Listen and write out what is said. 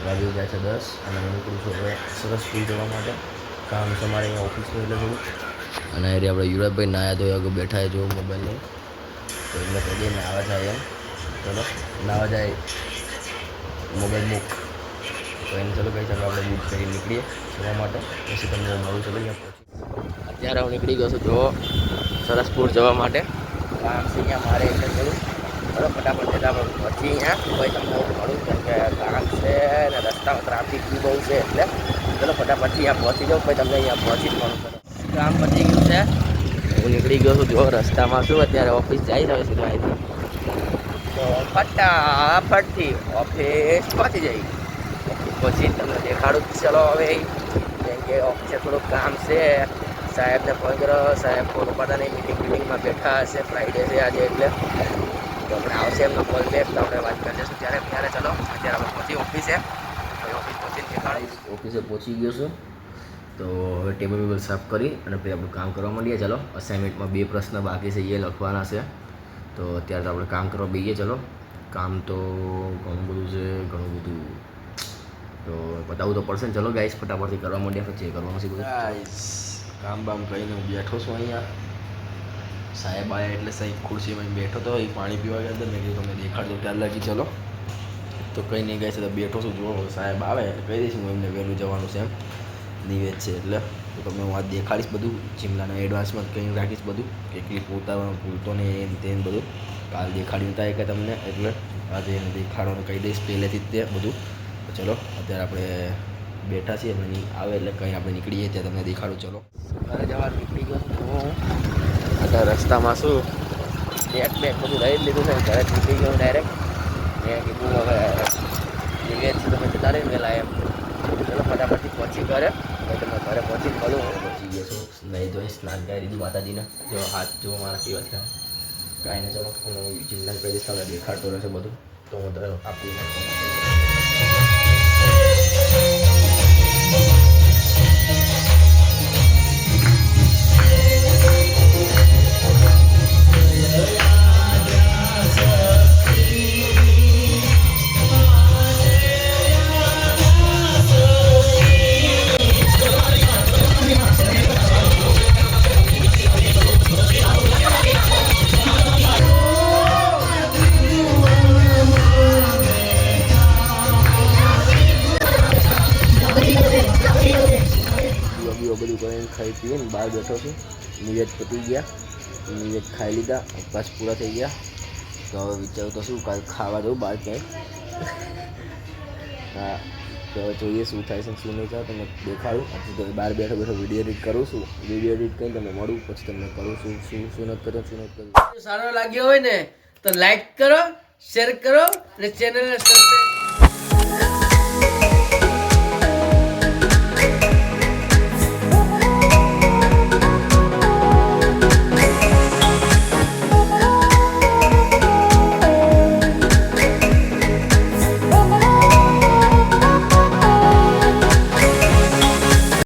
વાગી જાય છે 10 અને હું નીકળું છું હવે સરસ સ્કૂલ જવા માટે. કામ છે મારે અહીંયા ઓફિસનું એટલે થોડું. અને એ આપણે યુવરાજભાઈ નાયા તો આગળ બેઠા જો મોબાઈલનું તો એમને કહી નાવા જાય એમ. ચલો નાવા જાય મોબાઈલ મૂક તો એને ચલો કહી ચાલો આપણે બુક કરી નીકળીએ જવા માટે. પછી તમને મળું ચલો અહીંયા પહોંચી. અત્યારે હું નીકળી ગયો છું જો સરસપુર જવા માટે. કામ છે અહીંયા મારે એટલે ચલું ચલો ફટાફટ જતા પછી અહીંયા ભાઈ તમને હું મળું કેમ કે કામ છે ને રસ્તામાં ટ્રાફિક બી બહુ છે એટલે ચલો ફટાફટથી અહીંયા પહોંચી જાઉં પછી તમને અહીંયા પહોંચી જ મળું. ચલો કામ પતી ગયું છે હું નીકળી ગયો છું જો રસ્તામાં છું અત્યારે ઓફિસ જઈ રહ્યો છું અહીંથી તો ફટાફટથી ઓફિસ પહોંચી જઈ પછી તમને દેખાડું ચલો હવે કેમ કે ઓફિસે થોડુંક કામ છે. સાહેબને ફોન કરો સાહેબ ફોન ઉપાડતા મીટિંગમાં બેઠા હશે ફ્રાઈડે છે આજે એટલે તો આપણે આવશે એમનો કોલ બેક તો આપણે વાત કરી દઈશું ત્યારે ચલો અત્યારે આપણે પહોંચી ઓફિસે ઓફિસ પહોંચીને દેખાડીશ. ઓફિસે પહોંચી ગયો છું તો હવે ટેબલ સાફ કરી અને પછી આપણું કામ કરવા માંડીએ. ચલો અસાઇનમેન્ટમાં 2 પ્રશ્ન બાકી છે એ લખવાના છે તો અત્યારે તો આપણે કામ કરવા બેસીએ. ચલો કામ તો ઘણું બધું છે તો બતાવવું તો પડશે ને. ચલો ગાઈસ ફટાફટથી કરવા માંડીએ પછી કરવાનું છે ગાઈસ. કામ બામ કરીને હું બેઠો છું અહીંયા. સાહેબ આવ્યા એટલે સાહેબ ખુરશીમાં બેઠો તો એ પાણી પીવા ગયા હતા મેં કીધું તમને દેખાડજો ત્યાર લાગી. ચલો તો કંઈ નહીં ગાઈસ તો બેઠો છું જુઓ સાહેબ આવે એટલે કહી દઈશ હું એમને વહેલું જવાનું છે એમ નિવેદ છે એટલે તો તમને હું આ દેખાડીશ બધું જિમલાના એડવાન્સમાં કંઈ રાખીશ બધું કે ક્લિપ ઉતારવાનું ભૂલતો ને એમ તેમ બધું કાલ દેખાડ્યું થાય કે તમને એટલે આજે એને દેખાડવાનું કહી દઈશ પહેલેથી જ તે બધું. તો ચલો અત્યારે આપણે બેઠા છીએ એટલે આવે એટલે કંઈ આપણે નીકળીએ ત્યાં તમને દેખાડું. ચલો ઘરે જવાનું નીકળી ગયો હું અત્યારે રસ્તામાં શું બેગ બધું લઈ જ લીધું છે ઘરે નીકળી ગયો ડાયરેક્ટ. મેં કીધું હવે નિવેદ છે તમે જતા રહી વહેલા એમ ચલો ફટાફટથી પહોંચી ઘરે તમે ઘરે પહોંચી મળું પહોંચી ગયા છું નહીં ધોઈ સ્નાન કરી દીધું માતાજીને જો હાથ જો મારા કેવા થયા કાંઈ નહીં. ચલો હું ચિંતન કરી દઈશ તમને દેખાડતો રહેશે બધું તો હું તરફ આપી બધું કરીને ખાઈ પીએ ને બહાર બેઠો છું. નિવેદ પતી ગયા નિવેદ ખાઈ લીધા ઉપવાસ પૂરા થઈ ગયા તો હવે વિચારું તો શું કાલ ખાવા જવું બહાર ક્યાંય. હા તો હવે જોઈએ શું થાય છે શું નહીં થાય તમને દેખાડું. પછી તો બહાર બેઠો વિડીયો એડિટ કરું છું. વિડીયો એડિટ કરીને તમને મળું પછી તમને કરું શું નથી કરું શું નથી કરું. સારો લાગ્યો હોય ને તો લાઈક કરો શેર કરો અને ચેનલને સબસ્ક્રાઈબ